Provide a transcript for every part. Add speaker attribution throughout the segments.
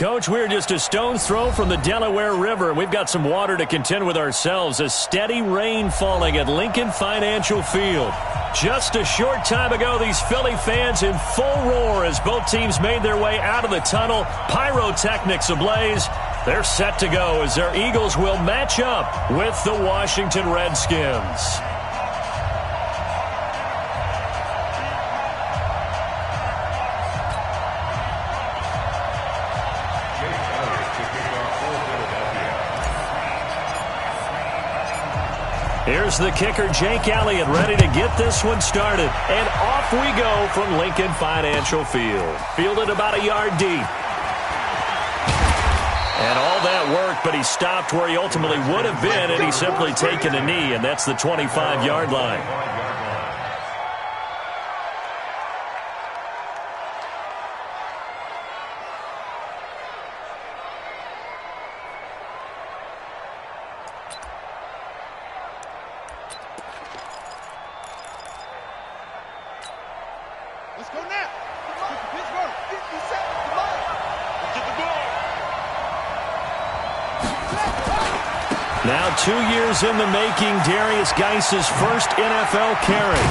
Speaker 1: Coach, we're just a stone's throw from the Delaware River, and we've got some water to contend with ourselves. A steady rain falling at Lincoln Financial Field. Just a short time ago, these Philly fans in full roar as both teams made their way out of the tunnel. Pyrotechnics ablaze. They're set to go as their Eagles will match up with the Washington Redskins. Here's the kicker, Jake Elliott, ready to get this one started. And off we go from Lincoln Financial Field. Fielded about a yard deep. And all that work, but he stopped where he ultimately would have been, and he's simply taken a knee, and that's the 25-yard line. Now 2 years in the making, Darius Geis's first NFL carry.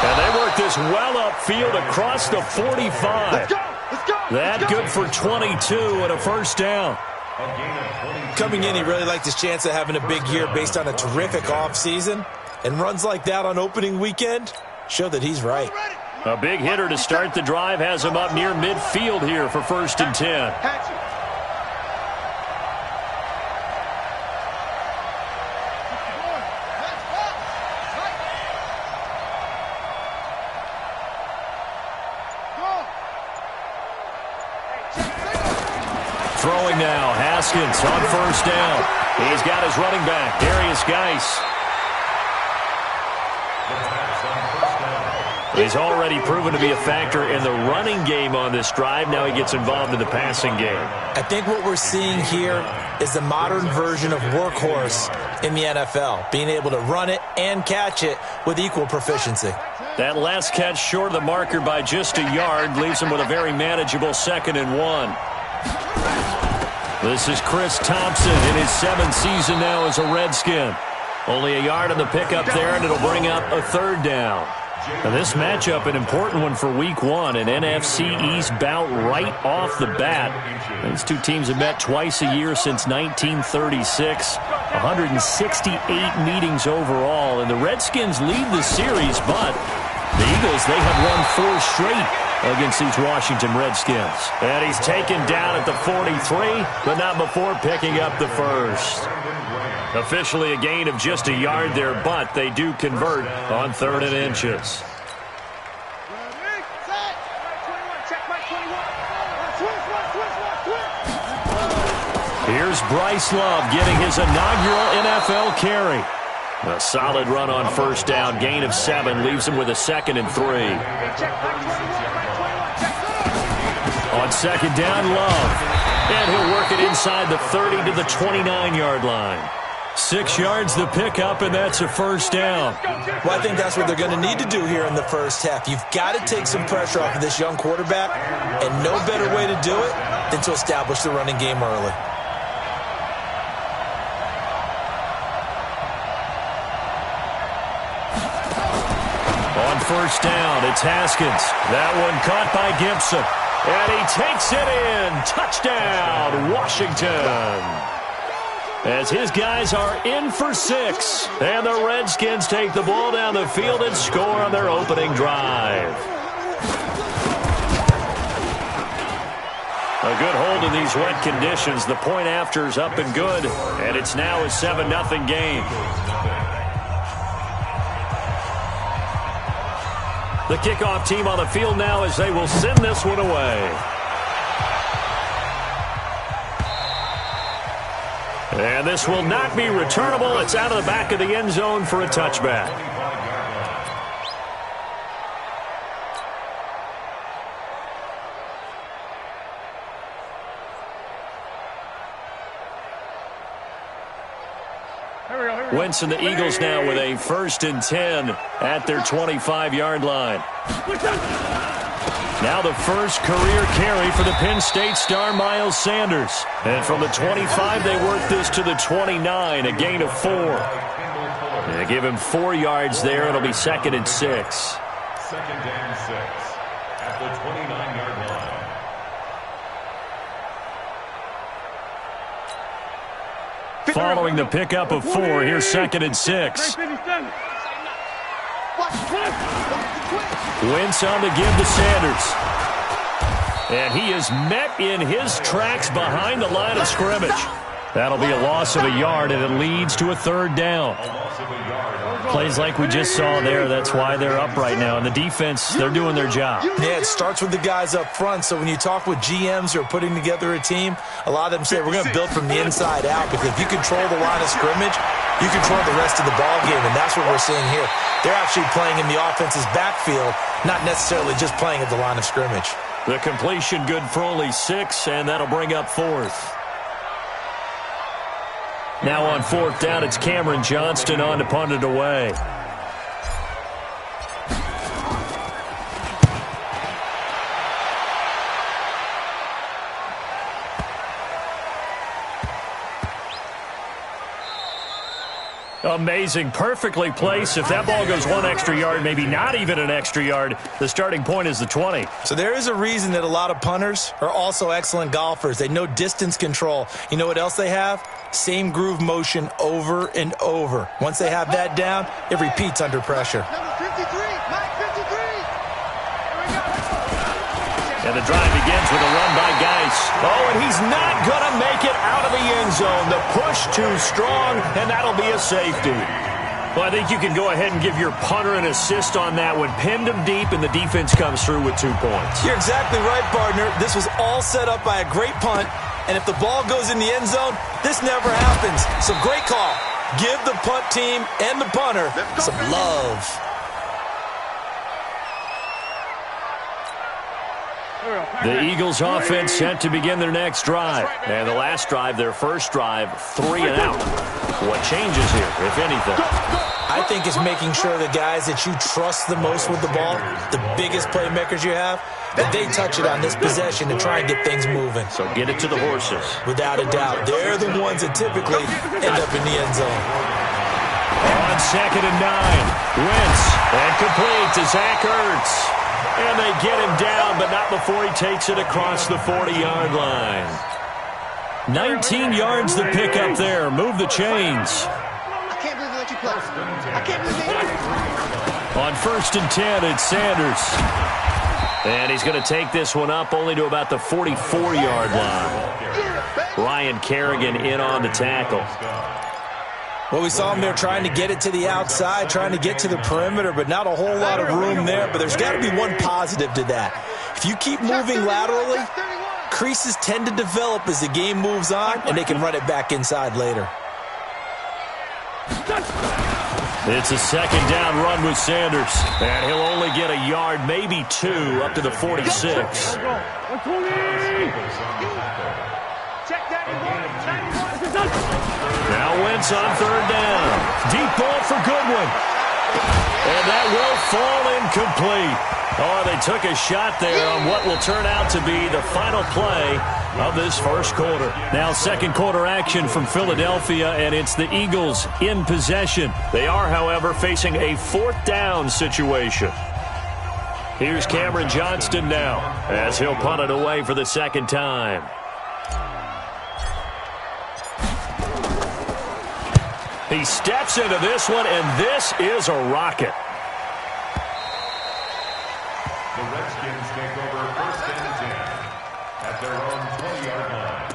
Speaker 1: And they work this well upfield across the 45.
Speaker 2: Let's go!
Speaker 1: That good for 22 and a first down.
Speaker 3: Coming in, he really liked his chance of having a big year based on a terrific offseason. And runs like that on opening weekend show that he's right.
Speaker 1: A big hitter to start the drive has him up near midfield here for 1st and 10. Throwing now, Haskins on 1st down. He's got his running back, Darius Geis. He's already proven to be a factor in the running game on this drive. Now he gets involved in the passing game.
Speaker 3: I think what we're seeing here is the modern version of workhorse in the NFL, being able to run it and catch it with equal proficiency.
Speaker 1: That last catch short of the marker by just a yard leaves him with a very manageable 2nd and 1. This is Chris Thompson in his 7th season now as a Redskin. Only a yard on the pickup there, and it'll bring up a 3rd down. Now this matchup, an important one for Week 1, an NFC East bout right off the bat. These two teams have met twice a year since 1936, 168 meetings overall, and the Redskins lead the series, but the Eagles, they have won 4 straight against these Washington Redskins. And he's taken down at the 43, but not before picking up the first. Officially a gain of just a yard there, but they do convert on 3rd and inches. Here's Bryce Love getting his inaugural NFL carry. A solid run on 1st down, gain of 7, leaves him with a 2nd and 3. On 2nd down, Love. And he'll work it inside the 30 to the 29-yard line. 6 yards the pickup, and that's a 1st down.
Speaker 3: Well, I think that's what they're going to need to do here in the first half. You've got to take some pressure off of this young quarterback, and no better way to do it than to establish the running game early.
Speaker 1: On 1st down, it's Haskins. That one caught by Gibson. And he takes it in. Touchdown, Washington. As his guys are in for 6. And the Redskins take the ball down the field and score on their opening drive. A good hold in these wet conditions. The point after is up and good. And it's now a 7-0 game. The kickoff team on the field now as they will send this one away. And this will not be returnable. It's out of the back of the end zone for a touchback. Wentz and the Eagles now with a 1st and 10 at their 25-yard line. Now the first career carry for the Penn State star Miles Sanders. And from the 25, they work this to the 29, a gain of 4. They give him 4 yards there. It'll be 2nd and 6.
Speaker 2: 2nd and 6 at the 29-yard line.
Speaker 1: Following the pickup of 4, here's 2nd and 6. Wentz on to give to Sanders. And he is met in his tracks behind the line of scrimmage. That'll be a loss of a yard, and it leads to a 3rd down. Plays like we just saw there. That's why they're up right now. And the defense, they're doing their job.
Speaker 3: Yeah, it starts with the guys up front. So when you talk with GMs who are putting together a team, a lot of them say we're going to build from the inside out, because if you control the line of scrimmage, you control the rest of the ball game, and that's what we're seeing here. They're actually playing in the offense's backfield, not necessarily just playing at the line of scrimmage.
Speaker 1: The completion good for only 6, and that'll bring up 4th. Now on 4th down, it's Cameron Johnston on to punt it away. Amazing. Perfectly placed. If that ball goes 1 extra yard, maybe not even an extra yard, the starting point is the 20.
Speaker 3: So there is a reason that a lot of punters are also excellent golfers. They know distance control. You know what else they have? Same groove motion over and over. Once they have that down, it repeats under pressure.
Speaker 1: And the drive begins with a run by Geis. Oh, and he's not going to make it out of the end zone. The push too strong, and that'll be a safety. Well, I think you can go ahead and give your punter an assist on that one. Pinned him deep, and the defense comes through with 2 points.
Speaker 3: You're exactly right, partner. This was all set up by a great punt, and if the ball goes in the end zone, this never happens. So great call. Give the punt team and the punter some love.
Speaker 1: The Eagles offense set to begin their next drive. And the last drive, their first drive, 3 and out. What changes here, if anything?
Speaker 3: I think it's making sure the guys that you trust the most with the ball, the biggest playmakers you have, that they touch it on this possession to try and get things moving.
Speaker 1: So get it to the horses.
Speaker 3: Without a doubt. They're the ones that typically end up in the end zone.
Speaker 1: On 2nd and 9, Wentz, and complete to Zach Ertz. And they get him down, but not before he takes it across the 40-yard line. 19 yards the pick up there. Move the chains.
Speaker 4: I can't believe they let you play. I can't believe they let you.
Speaker 1: On 1st and 10, it's Sanders. And he's going to take this one up only to about the 44-yard line. Ryan Kerrigan in on the tackle.
Speaker 3: Well, we saw him there trying to get it to the outside, trying to get to the perimeter, but not a whole lot of room there. But there's got to be one positive to that. If you keep moving laterally, creases tend to develop as the game moves on, and they can run it back inside later.
Speaker 1: It's a 2nd down run with Sanders. And he'll only get a yard, maybe 2, up to the 46. Now Wentz on 3rd down. Deep ball for Goodwin. And that will fall incomplete. Oh, they took a shot there on what will turn out to be the final play of this first quarter. Now 2nd quarter action from Philadelphia, and it's the Eagles in possession. They are, however, facing a 4th down situation. Here's Cameron Johnston now as he'll punt it away for the 2nd time. He steps into this one, and this is a rocket.
Speaker 2: The Redskins take over 1st and 10 at their own 20-yard line.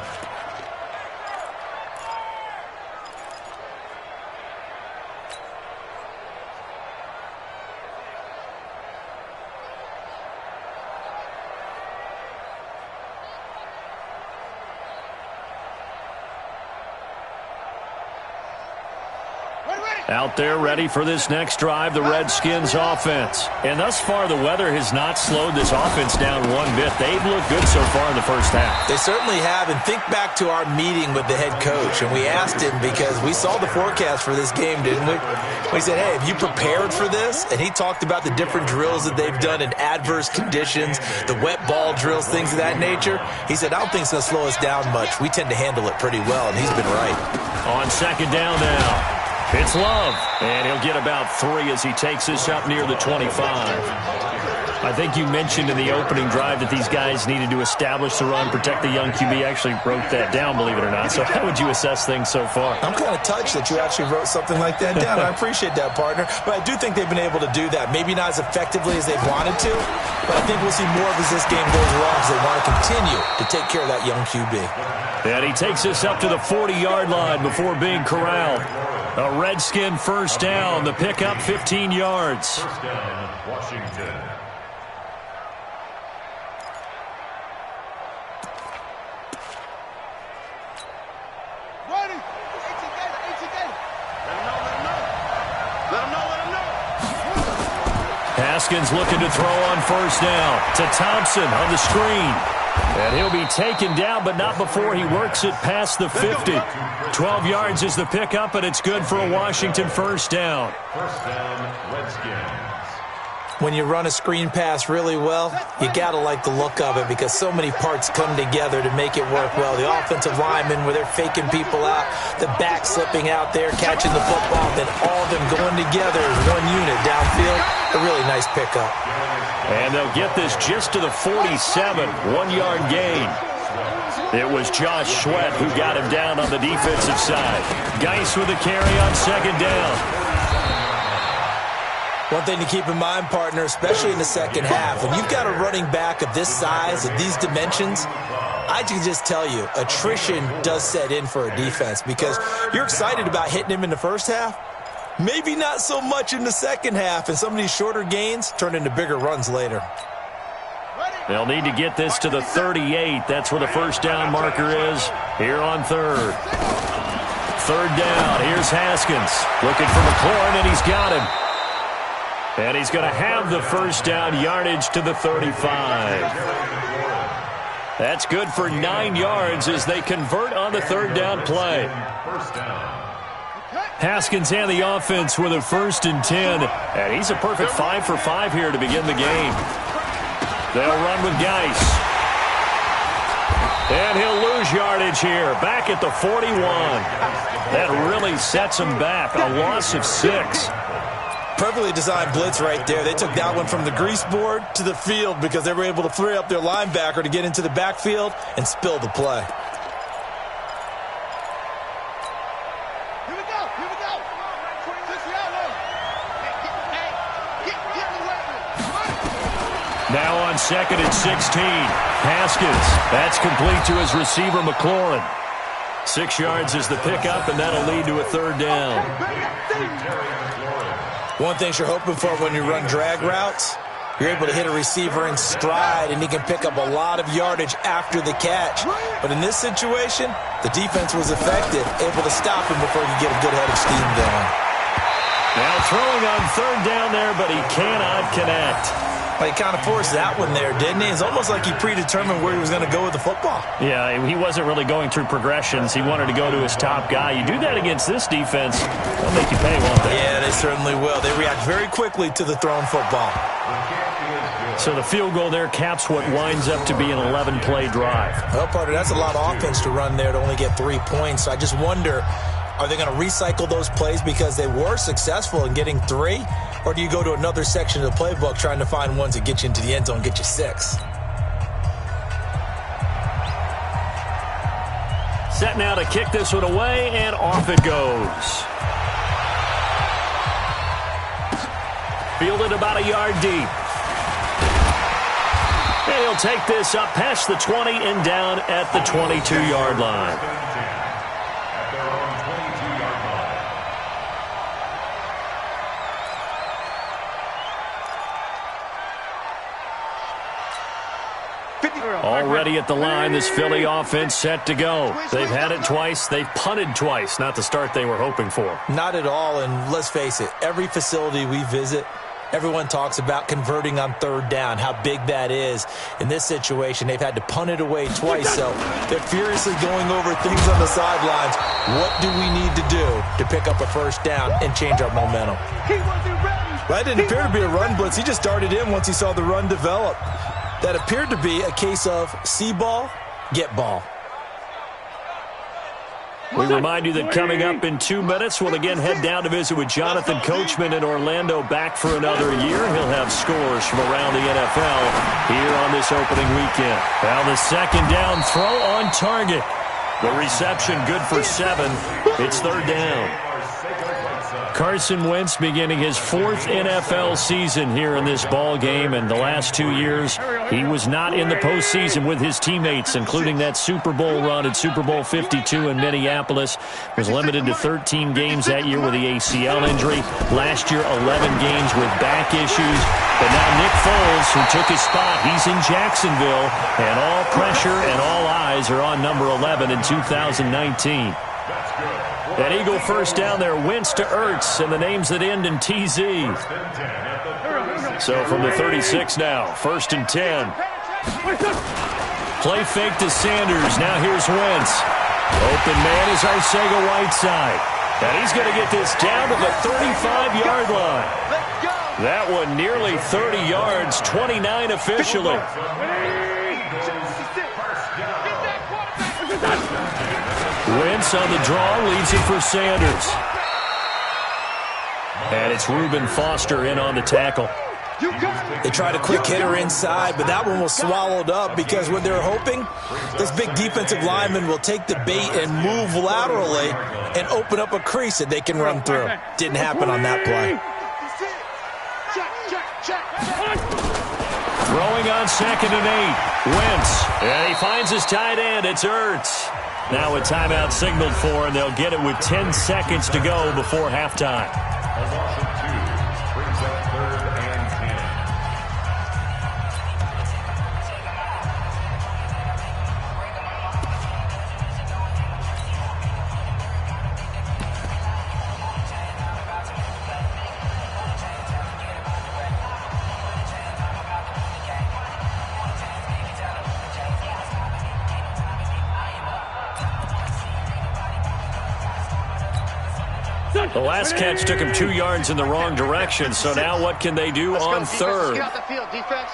Speaker 4: Ready, ready.
Speaker 1: Out there ready for this next drive, the Redskins offense. And thus far, the weather has not slowed this offense down one bit. They've looked good so far in the first half.
Speaker 3: They certainly have. And think back to our meeting with the head coach. And we asked him, because we saw the forecast for this game, didn't we? We said, hey, have you prepared for this? And he talked about the different drills that they've done in adverse conditions, the wet ball drills, things of that nature. He said, I don't think it's going to slow us down much. We tend to handle it pretty well, and he's been right.
Speaker 1: On second down now. It's Love, and he'll get about 3 as he takes this up near the 25. I think you mentioned in the opening drive that these guys needed to establish the run, protect the young QB. Actually wrote that down, believe it or not. So how would you assess things so far?
Speaker 3: I'm kind of touched that you actually wrote something like that down. I appreciate that, partner. But I do think they've been able to do that. Maybe not as effectively as they've wanted to, but I think we'll see more of as this game goes along because they want to continue to take care of that young QB.
Speaker 1: And he takes us up to the 40-yard line before being corralled. A Redskin first down. The pickup, 15 yards.
Speaker 2: First down, Washington.
Speaker 4: Ready. 18 Gator. Let him know.
Speaker 1: Haskins looking to throw on first down to Thompson on the screen. And he'll be taken down, but not before he works it past the 50. 12 yards is the pickup, and it's good for a Washington first down.
Speaker 2: First down, Redskins.
Speaker 3: When you run a screen pass really well, you got to like the look of it because so many parts come together to make it work well. The offensive linemen, where they're faking people out, the back slipping out there, catching the football, then all of them going together as one unit downfield. A really nice pickup.
Speaker 1: And they'll get this just to the 47, 1-yard gain. It was Josh Sweat who got him down on the defensive side. Geis with a carry on second down.
Speaker 3: One thing to keep in mind, partner, especially in the second half, when you've got a running back of this size, of these dimensions, I can just tell you, attrition does set in for a defense because you're excited about hitting him in the first half. Maybe not so much in the second half, and some of these shorter gains turn into bigger runs later.
Speaker 1: They'll need to get this to the 38. That's where the first down marker is here on third. Third down. Here's Haskins looking for McLaurin, and he's got him. And he's going to have the first down, yardage to the 35. That's good for 9 yards as they convert on the third down play.
Speaker 2: First down.
Speaker 1: Haskins and the offense with a 1st and 10. And he's a perfect 5 for 5 here to begin the game. They'll run with Geis. And he'll lose yardage here, back at the 41. That really sets him back, a loss of 6.
Speaker 3: Perfectly designed blitz right there. They took that one from the grease board to the field because they were able to free up their linebacker to get into the backfield and spill the play.
Speaker 4: Here we go.
Speaker 1: Now on second and 16. Haskins. That's complete to his receiver, McLaurin. 6 yards is the pickup, and that'll lead to a third down.
Speaker 3: One thing you're hoping for when you run drag routes, you're able to hit a receiver in stride, and he can pick up a lot of yardage after the catch. But in this situation, the defense was effective, able to stop him before he could get a good head of steam going.
Speaker 1: Now throwing on third down there, but he cannot connect.
Speaker 3: Well, he kind of forced that one there, didn't he? It's almost like he predetermined where he was going to go with the football.
Speaker 1: Yeah, he wasn't really going through progressions. He wanted to go to his top guy. You do that against this defense, they'll make you pay, won't they?
Speaker 3: Yeah, they certainly will. They react very quickly to the thrown football.
Speaker 1: So the field goal there caps what winds up to be an 11-play drive.
Speaker 3: Well, partner, that's a lot of offense to run there to only get 3 points. So I just wonder, are they going to recycle those plays because they were successful in getting 3? Or do you go to another section of the playbook trying to find ones that get you into the end zone and get you 6?
Speaker 1: Set now to kick this one away, and off it goes. Fielded about a yard deep. And he'll take this up past the 20 and down at the 22-yard line. Already at the line, this Philly offense set to go. They've had it twice. They've punted twice. Not the start they were hoping for.
Speaker 3: Not at all, and let's face it, every facility we visit, everyone talks about converting on third down, how big that is. In this situation, they've had to punt it away twice, so they're furiously going over things on the sidelines. What do we need to do to pick up a first down and change our momentum? Well, that didn't appear to be a run blitz. He just darted in once he saw the run develop. That appeared to be a case of see ball, get ball.
Speaker 1: We remind you that coming up in 2 minutes, we'll again head down to visit with Jonathan Coachman in Orlando, back for another year. He'll have scores from around the NFL here on this opening weekend. Now the second down throw on target. The reception good for 7. It's third down. Carson Wentz beginning his 4th NFL season here in this ball game, and the last 2 years he was not in the postseason with his teammates, including that Super Bowl run at Super Bowl 52 in Minneapolis. Was limited to 13 games that year with the ACL injury. Last year, 11 games with back issues. But now Nick Foles, who took his spot, he's in Jacksonville, and all pressure and all eyes are on number 11 in 2019. That Eagle first down there, Wentz to Ertz, and the names that end in TZ. So from the 36 now, 1st and 10. Play fake to Sanders. Now here's Wentz. Open man is Arcega-Whiteside. And he's going to get this down to the 35-yard line. That one nearly 30 yards, 29 officially. Wentz on the draw, leaves it for Sanders. And it's Reuben Foster in on the tackle.
Speaker 3: They tried a quick hitter inside, but that one was swallowed up because what they're hoping, this big defensive lineman will take the bait and move laterally and open up a crease that they can run through. Didn't happen on that play.
Speaker 1: Throwing on 2nd and 8. Wentz. And he finds his tight end. It's Ertz. Now a timeout signaled for, and they'll get it with 10 seconds to go before halftime.
Speaker 2: Brings up 3rd and 10.
Speaker 1: The last catch took him 2 yards in the wrong direction, so now what can they do on 3rd?
Speaker 4: Get out the field, defense.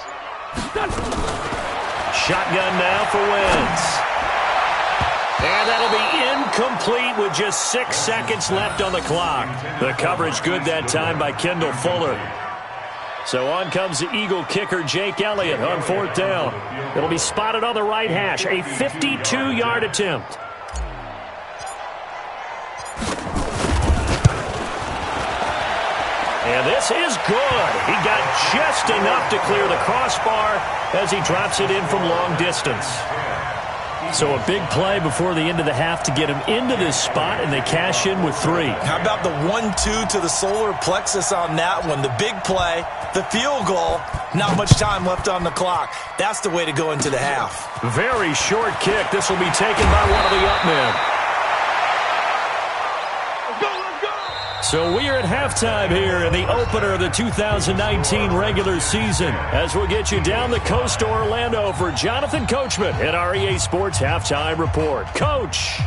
Speaker 1: Shotgun now for Wentz. And that'll be incomplete with just 6 seconds left on the clock. The coverage good that time by Kendall Fuller. So on comes the Eagle kicker, Jake Elliott, on 4th down. It'll be spotted on the right hash, a 52-yard attempt. And this is good. He got just enough to clear the crossbar as he drops it in from long distance. So a big play before the end of the half to get him into this spot, and they cash in with 3.
Speaker 3: How about the 1-2 to the solar plexus on that one? The big play, the field goal, not much time left on the clock. That's the way to go into the half.
Speaker 1: Very short kick. This will be taken by one of the up men. So we are at halftime here in the opener of the 2019 regular season, as we'll get you down the coast to Orlando for Jonathan Coachman at our EA Sports Halftime Report. Coach.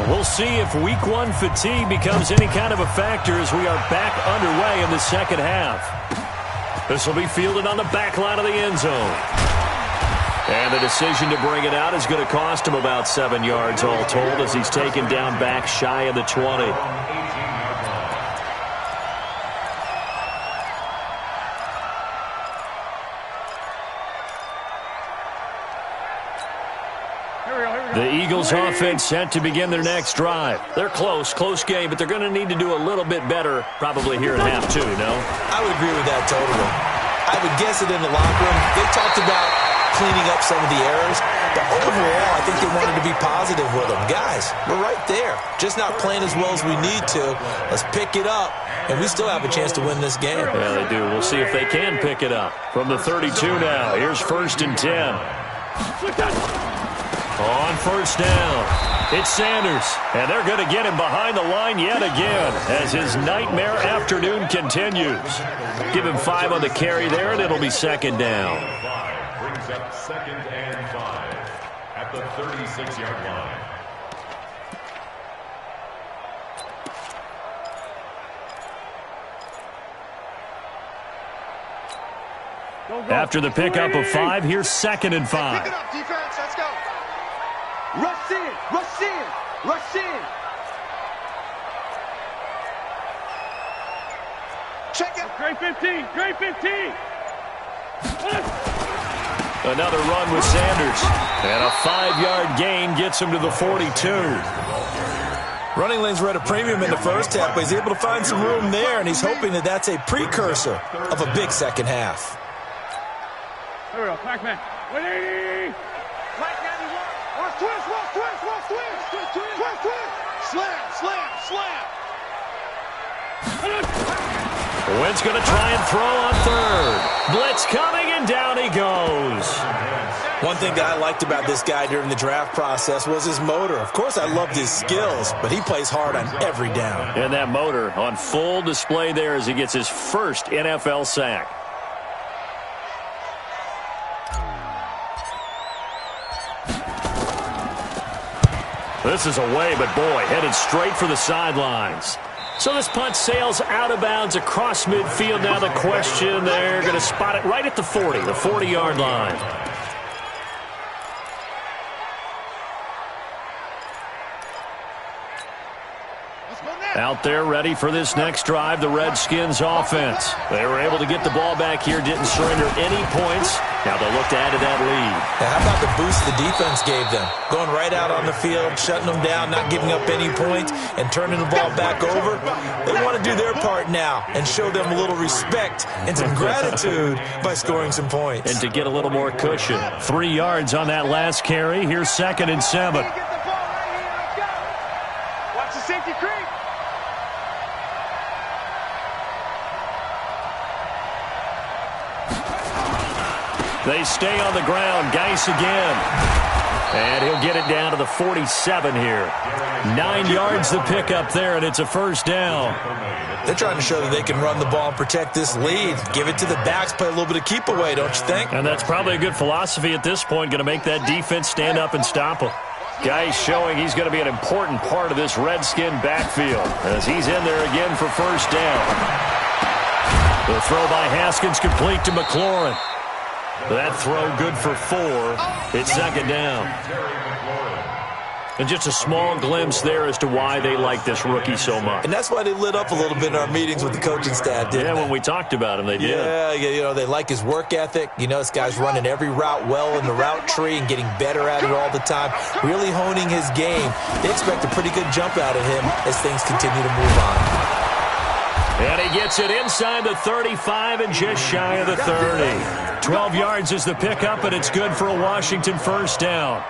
Speaker 1: We'll see if Week 1 fatigue becomes any kind of a factor as we are back underway in the second half. This will be fielded on the back line of the end zone. And the decision to bring it out is going to cost him about 7 yards all told as he's taken down back shy of the 20. The Eagles offense set to begin their next drive. They're close game, but they're going to need to do a little bit better probably here in half 2, no?
Speaker 3: I would agree with that totally. I would guess it in the locker room. They talked about cleaning up some of the errors. But overall, I think they wanted to be positive with them. Guys, we're right there. Just not playing as well as we need to. Let's pick it up, and we still have a chance to win this game.
Speaker 1: Yeah, they do. We'll see if they can pick it up. From the 32 now, here's 1st and 10. On 1st down, it's Sanders, and they're going to get him behind the line yet again as his nightmare afternoon continues. Give him 5 on the carry there, and it'll be 2nd down.
Speaker 2: Brings up 2nd and 5 at the 36-yard line.
Speaker 1: After the pickup of 5, here's 2nd and 5.
Speaker 4: Pick it up, defense. Let's go. Rush in. Rush in. Rush in. Check it.
Speaker 5: Great 15. Great 15.
Speaker 1: Another run with Sanders. And a 5-yard gain gets him to the 42.
Speaker 3: Running lanes were at a premium in the first half, but he's able to find some room there, and he's hoping that that's a precursor of a big second half.
Speaker 5: Here we go. Pac-Man. 180.
Speaker 4: Right 91. Watch twist. Watch twist. Watch twist. Twist, twist. Twist, twist. Slam, slam, slam.
Speaker 1: Wentz going to try and throw on 3rd. Blitz coming, and down he goes.
Speaker 3: One thing that I liked about this guy during the draft process was his motor. Of course, I loved his skills, but he plays hard on every down.
Speaker 1: And that motor on full display there as he gets his first NFL sack. This is away, but boy, headed straight for the sidelines. So this punt sails out of bounds across midfield. Now the question, they're going to spot it right at the 40, the 40-yard line. Out there ready for this next drive, the Redskins offense. They were able to get the ball back here, didn't surrender any points. Now they'll look to add to that lead.
Speaker 3: Now, how about the boost the defense gave them? Going right out on the field, shutting them down, not giving up any points, and turning the ball back over. They want to do their part now and show them a little respect and some gratitude by scoring some points.
Speaker 1: And to get a little more cushion. 3 yards on that last carry. Here's 2nd and 7.
Speaker 4: Get the ball right here. Let's go. Watch the safety creep.
Speaker 1: They stay on the ground. Geis again. And he'll get it down to the 47 here. 9 yards the pickup there, and it's a 1st down.
Speaker 3: They're trying to show that they can run the ball and protect this lead. Give it to the backs, play a little bit of keep away, don't you think?
Speaker 1: And that's probably a good philosophy at this point, going to make that defense stand up and stop him. Geis showing he's going to be an important part of this Redskin backfield as he's in there again for 1st down. The throw by Haskins complete to McLaurin. That throw good for 4. It's 2nd down. And just a small glimpse there as to why they like this rookie so much.
Speaker 3: And that's why they lit up a little bit in our meetings with the coaching staff, didn't they?
Speaker 1: When we talked about him, they did.
Speaker 3: Yeah, you know, they like his work ethic. You know, this guy's running every route well in the route tree and getting better at it all the time, really honing his game. They expect a pretty good jump out of him as things continue to move on.
Speaker 1: And he gets it inside the 35 and just shy of the 30. 12 yards is the pickup, and it's good for a Washington 1st down.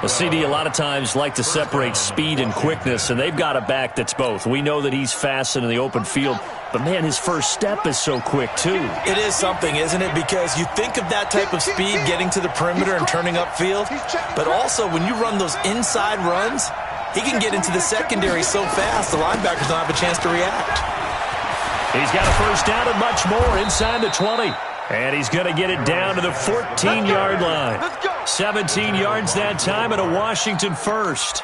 Speaker 1: A CD a lot of times like to separate speed and quickness, and they've got a back that's both. We know that he's fast in the open field, but, man, his first step is so quick, too.
Speaker 3: It is something, isn't it? Because you think of that type of speed getting to the perimeter and turning upfield, but also when you run those inside runs, he can get into the secondary so fast the linebackers don't have a chance to react.
Speaker 1: He's got a 1st down and much more inside the 20. And he's going to get it down to the 14-yard line. 17 yards that time and a Washington 1st.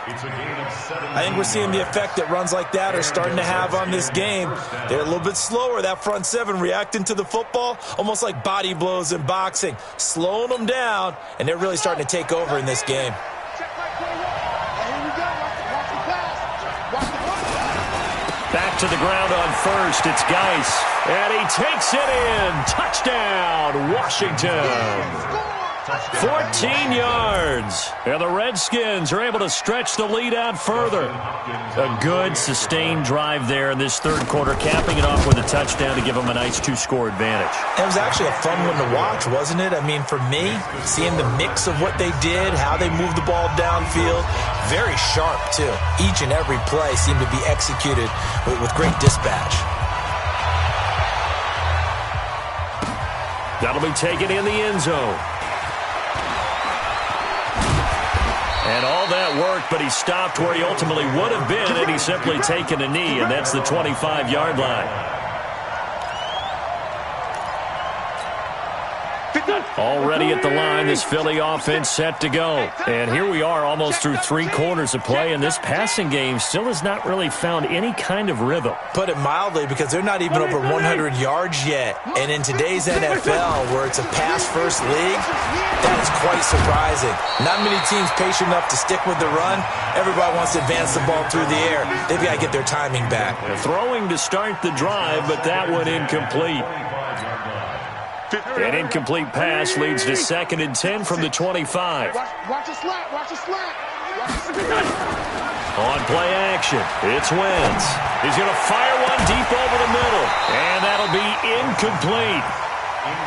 Speaker 3: I think we're seeing the effect that runs like that are starting to have on this game. They're a little bit slower, that front 7, reacting to the football, almost like body blows in boxing, slowing them down, and they're really starting to take over in this game.
Speaker 1: Back to the ground on 1st. It's Geis. And he takes it in. Touchdown, Washington. 14 yards. And the Redskins are able to stretch the lead out further. A good, sustained drive there in this third quarter, capping it off with a touchdown to give them a nice 2-score advantage.
Speaker 3: It was actually a fun one to watch, wasn't it? I mean, for me, seeing the mix of what they did, how they moved the ball downfield, very sharp, too. Each and every play seemed to be executed with great dispatch.
Speaker 1: That'll be taken in the end zone. And all that worked, but he stopped where he ultimately would have been had he simply taken a knee, and that's the 25-yard line. Already at the line, this Philly offense set to go. And here we are almost through 3 quarters of play, and this passing game still has not really found any kind of rhythm.
Speaker 3: Put it mildly, because they're not even over 100 yards yet. And in today's NFL, where it's a pass-first league, that is quite surprising. Not many teams patient enough to stick with the run. Everybody wants to advance the ball through the air. They've got to get their timing back.
Speaker 1: Throwing to start the drive, but that one incomplete. An incomplete pass leads to 2nd and 10 from the 25.
Speaker 4: Watch the slant. Watch the slant.
Speaker 1: On play action, it's Wentz. He's going to fire one deep over the middle, and that'll be incomplete.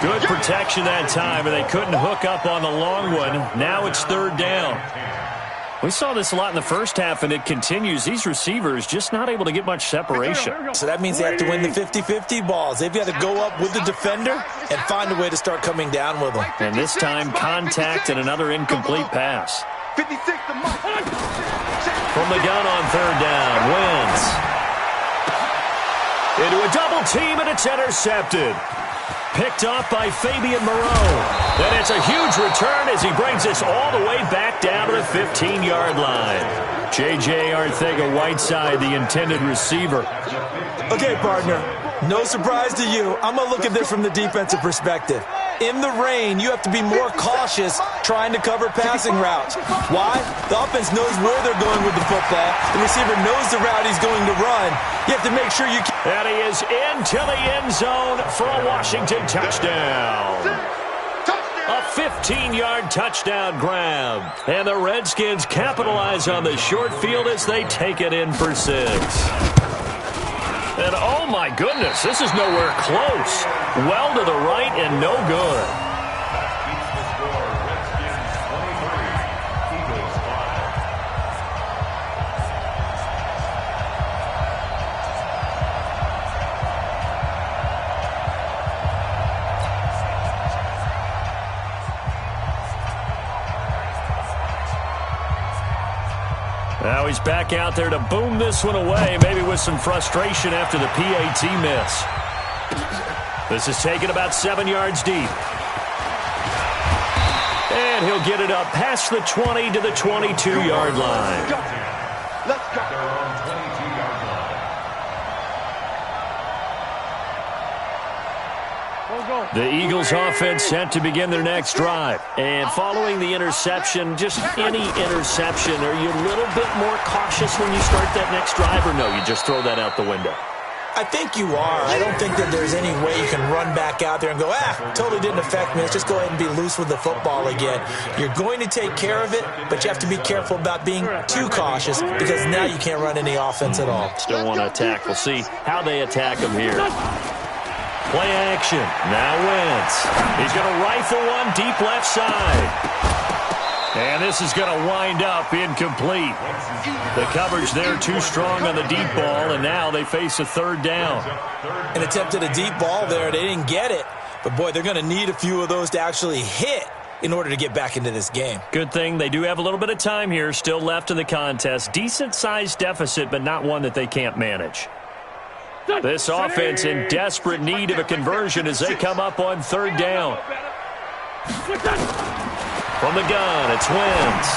Speaker 1: Good protection that time, and they couldn't hook up on the long one. Now it's 3rd down. We saw this a lot in the first half, and it continues. These receivers just not able to get much separation.
Speaker 3: So that means they have to win the 50-50 balls. They've got to go up with the defender and find a way to start coming down with them.
Speaker 1: And this time, contact and another incomplete pass.
Speaker 4: 56 to Mike.
Speaker 1: From the gun on 3rd down, Wentz. Into a double team, and it's intercepted. Picked off by Fabian Moreau. Then it's a huge return as he brings us all the way back down to the 15-yard line. J.J. Arcega-Whiteside, the intended receiver.
Speaker 3: Okay, partner, no surprise to you. I'm going to look at this from the defensive perspective. In the rain, you have to be more cautious trying to cover passing routes. Why? The offense knows where they're going with the football. The receiver knows the route he's going to run. You have to make sure you keep...
Speaker 1: And he is into the end zone for a Washington touchdown. A 15-yard touchdown grab. And the Redskins capitalize on the short field as they take it in for 6. And oh my goodness, this is nowhere close. Well to the right and no good.
Speaker 2: That keeps the score. Redskins 23, Eagles 5.
Speaker 1: Now he's back out there to boom this one away, maybe with some frustration after the PAT miss. This is taken about 7 yards deep. And he'll get it up past the 20 to the 22-yard line.
Speaker 2: Let's go. Their own 22-yard line.
Speaker 1: The Eagles offense set to begin their next drive. And following the interception, just any interception, are you a little bit more cautious when you start that next drive, or no, you just throw that out the window?
Speaker 3: I think you are. I don't think that there's any way you can run back out there and go, totally didn't affect me. Let's just go ahead and be loose with the football again. You're going to take care of it, but you have to be careful about being too cautious because now you can't run any offense at all.
Speaker 1: Still want to attack. We'll see how they attack him here. Play action. Now Wentz. He's going to rifle one deep left side. And this is going to wind up incomplete. The coverage there too strong on the deep ball, and now they face a 3rd down.
Speaker 3: An attempt at a deep ball there. They didn't get it. But, boy, they're going to need a few of those to actually hit in order to get back into this game.
Speaker 1: Good thing they do have a little bit of time here still left in the contest. Decent-sized deficit, but not one that they can't manage. This offense in desperate need of a conversion as they come up on 3rd down. From the gun, it's Wentz.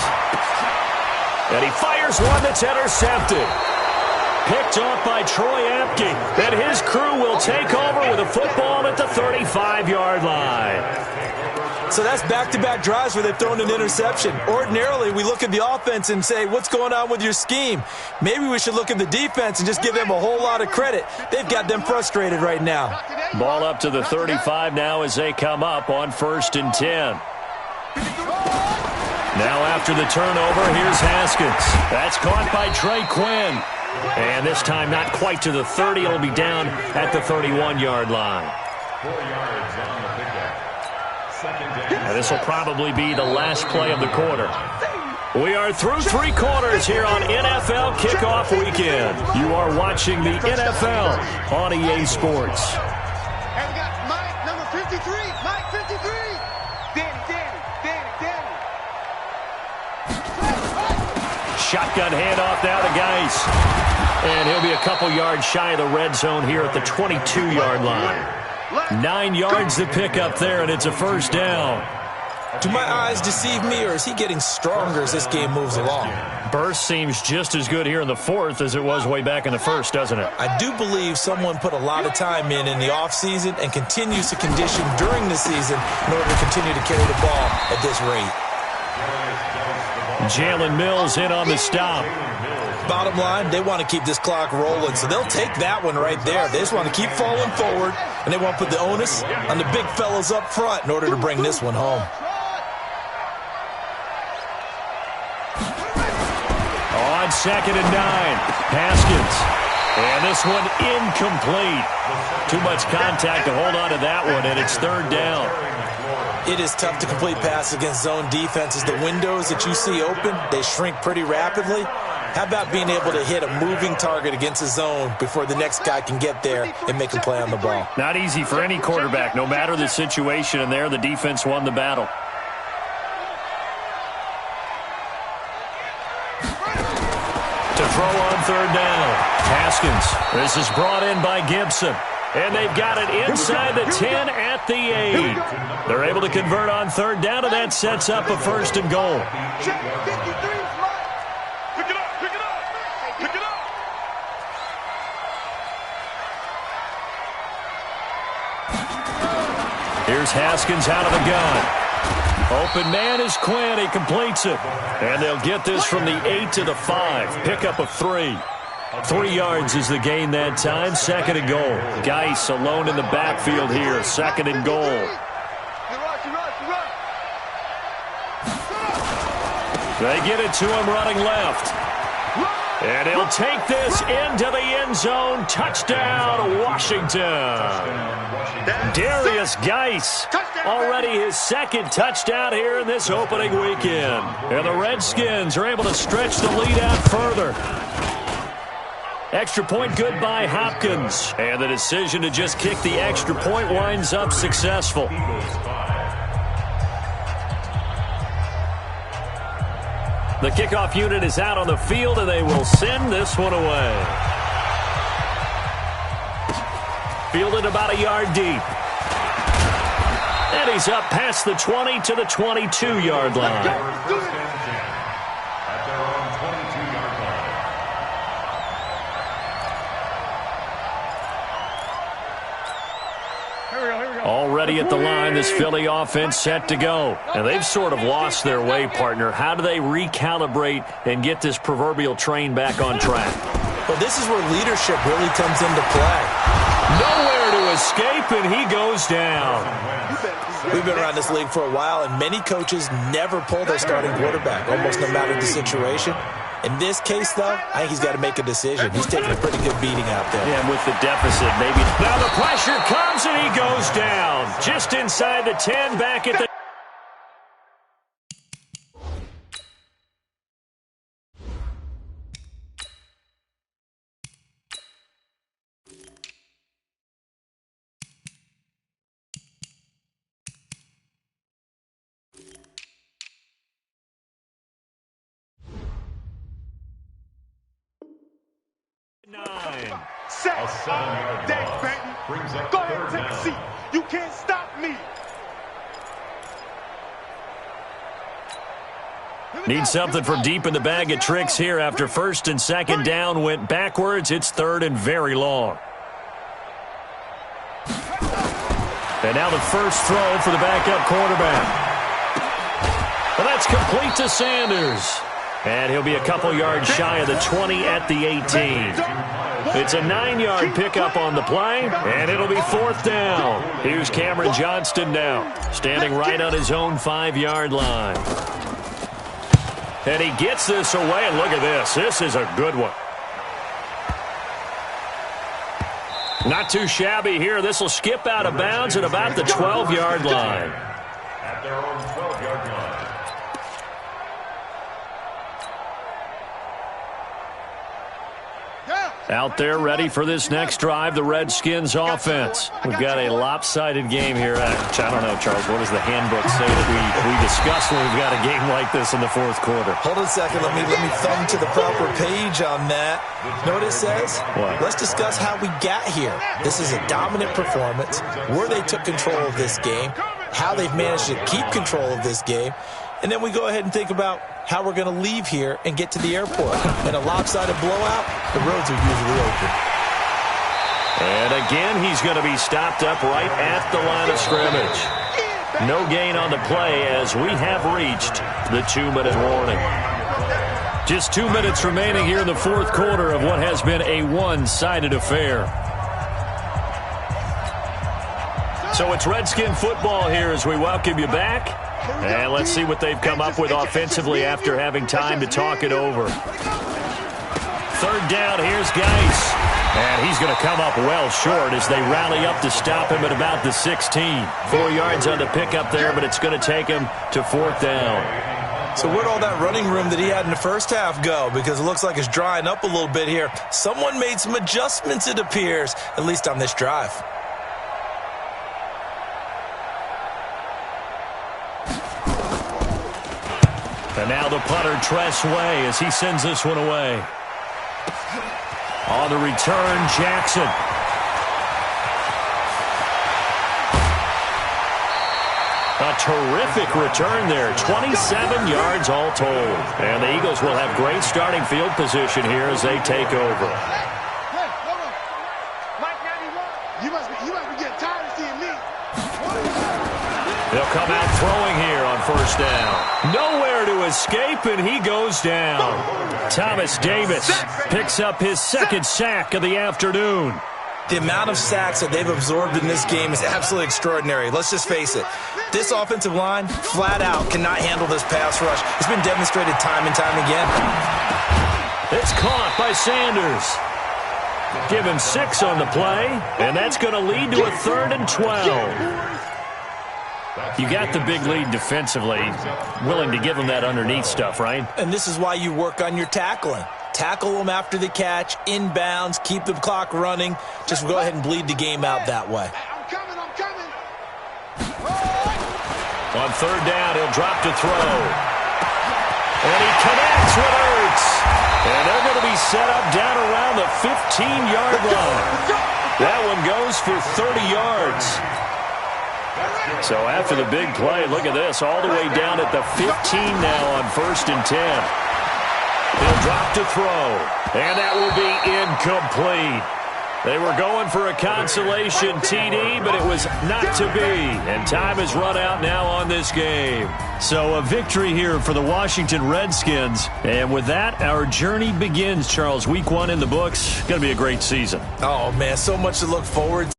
Speaker 1: And he fires one that's intercepted. Picked off by Troy Apke. And his crew will take over with a football at the 35-yard line.
Speaker 3: So that's back-to-back drives where they've thrown an interception. Ordinarily, we look at the offense and say, what's going on with your scheme? Maybe we should look at the defense and just give them a whole lot of credit. They've got them frustrated right now.
Speaker 1: Ball up to the 35 now as they come up on 1st and 10. Now after the turnover, here's Haskins. That's caught by Trey Quinn. And this time not quite to the 30. It'll be down at the 31-yard line.
Speaker 2: 4 yards on the pickup. Second down.
Speaker 1: And this will probably be the last play of the quarter. We are through 3 quarters here on NFL Kickoff Weekend. You are watching the NFL on EA Sports.
Speaker 4: And we got Mike, number 53. Mike, 53. Danny.
Speaker 1: Shotgun handoff now to Geis. And he'll be a couple yards shy of the red zone here at the 22-yard line. 9 yards to pick up there, and it's a first down.
Speaker 3: Do my eyes deceive me, or is he getting stronger as this game moves along?
Speaker 1: Burst seems just as good here in the fourth as it was way back in the first, doesn't it?
Speaker 3: I do believe someone put a lot of time in the offseason and continues to condition during the season in order to continue to carry the ball at this rate.
Speaker 1: Jalen Mills in on the stop.
Speaker 3: Bottom line, they want to keep this clock rolling, so they'll take that one right there. They just want to keep falling forward, and they want to put the onus on the big fellas up front in order to bring this one home.
Speaker 1: On 2nd and 9, Haskins. And this one incomplete. Too much contact to hold on to that one, and it's 3rd down.
Speaker 3: It is tough to complete passes against zone defenses. The windows that you see open, they shrink pretty rapidly. How about being able to hit a moving target against a zone before the next guy can get there and make a play on the ball?
Speaker 1: Not easy for any quarterback, no matter the situation, and there the defense won the battle. To throw on 3rd down, Haskins. This is brought in by Gibson. And they've got it inside the 10 at the 8. They're able to convert on 3rd down, and that sets up a 1st and goal.
Speaker 4: Pick it up.
Speaker 1: Here's Haskins out of the gun. Open man is Quinn. He completes it. And they'll get this from the 8 to the 5. Pickup of 3. 3 yards is the gain that time. 2nd and goal. Geis alone in the backfield here. 2nd and goal. They get it to him running left. And he'll take this into the end zone. Touchdown, Washington. Darius Geis, already his 2nd touchdown here in this opening weekend. And the Redskins are able to stretch the lead out further. Extra point good by Hopkins. And the decision to just kick the extra point winds up successful. The kickoff unit is out on the field, and they will send this one away. Fielded about a yard deep. And he's up past the 20 to the 22-yard line.
Speaker 2: At their own 22-yard line.
Speaker 1: Already at the line, this Philly offense set to go. And they've sort of lost their way, partner. How do they recalibrate and get this proverbial train back on track?
Speaker 3: Well, this is where leadership really comes into play.
Speaker 1: Nowhere to escape, and he goes down.
Speaker 3: We've been around this league for a while, and many coaches never pull their starting quarterback, almost no matter the situation. In this case, though, I think he's got to make a decision. He's taking a pretty good beating out there.
Speaker 1: Yeah, and with the deficit, maybe. Now the pressure comes, and he goes down. Just inside the 10, back at the...
Speaker 4: Set. Dave Benton.
Speaker 2: Brings up
Speaker 4: Go ahead and
Speaker 2: 3rd
Speaker 4: take a
Speaker 2: down.
Speaker 4: seat. You can't stop me.
Speaker 1: Need something from deep in the bag of tricks here after 1st and 2nd down went backwards. It's 3rd and very long. And now the first throw for the backup quarterback. And that's complete to Sanders. And he'll be a couple yards shy of the 20 at the 18. It's a 9-yard pickup on the play, and it'll be 4th down. Here's Cameron Johnston now, standing right on his own 5-yard line. And he gets this away, and look at this. This is a good one. Not too shabby here. This will skip out of bounds at about the 12-yard line.
Speaker 2: At their own 12-yard line.
Speaker 1: Out there ready for this next drive, the Redskins offense. We've got a lopsided game here. I don't know, Charles, what does the handbook say that we discuss when we've got a game like this in the fourth quarter?
Speaker 3: Hold on a second. Let me thumb to the proper page on that. Know what it says?
Speaker 1: What?
Speaker 3: Let's discuss how we got here. This is a dominant performance, where they took control of this game, how they've managed to keep control of this game, and then we go ahead and think about how we're going to leave here and get to the airport. In a lopsided blowout, the roads are usually open.
Speaker 1: And again, he's going to be stopped up right at the line of scrimmage. No gain on the play as we have reached the 2-minute warning. Just 2 minutes remaining here in the fourth quarter of what has been a one-sided affair. So it's Redskin football here as we welcome you back. And let's see what they've come up with offensively after having time to talk it over. 3rd down, here's Geis. And he's going to come up well short as they rally up to stop him at about the 16. 4 yards on the pickup there, but it's going to take him to 4th down.
Speaker 3: So where'd all that running room that he had in the first half go? Because it looks like it's drying up a little bit here. Someone made some adjustments, it appears, at least on this drive.
Speaker 1: And now the punter, Tress Way, as he sends this one away. On the return, Jackson. A terrific return there. 27 yards all told. And the Eagles will have great starting field position here as they take over.
Speaker 4: Hey, hold on. Mike 91. You must be getting tired of seeing me.
Speaker 1: They'll come out throwing here on 1st down. Nowhere to escape, and he goes down. Thomas Davis picks up his 2nd sack of the afternoon.
Speaker 3: The amount of sacks that they've absorbed in this game is absolutely extraordinary. Let's just face it. This offensive line, flat out, cannot handle this pass rush. It's been demonstrated time and time again.
Speaker 1: It's caught by Sanders. Give him 6 on the play, and that's going to lead to a 3rd and 12. You got the big lead defensively, willing to give them that underneath stuff, right?
Speaker 3: And this is why you work on your tackling. Tackle them after the catch, inbounds, keep the clock running. Just go ahead and bleed the game out that way.
Speaker 4: I'm coming.
Speaker 1: On 3rd down, he'll drop to throw. And he connects with Ertz. And they're going to be set up down around the 15-yard line. That one goes for 30 yards. So after the big play, look at this, all the way down at the 15 now on 1st and 10. He'll drop to throw, and that will be incomplete. They were going for a consolation TD, but it was not to be. And time has run out now on this game. So a victory here for the Washington Redskins. And with that, our journey begins, Charles. Week 1 in the books. Going to be a great season.
Speaker 3: Oh, man, so much to look forward to.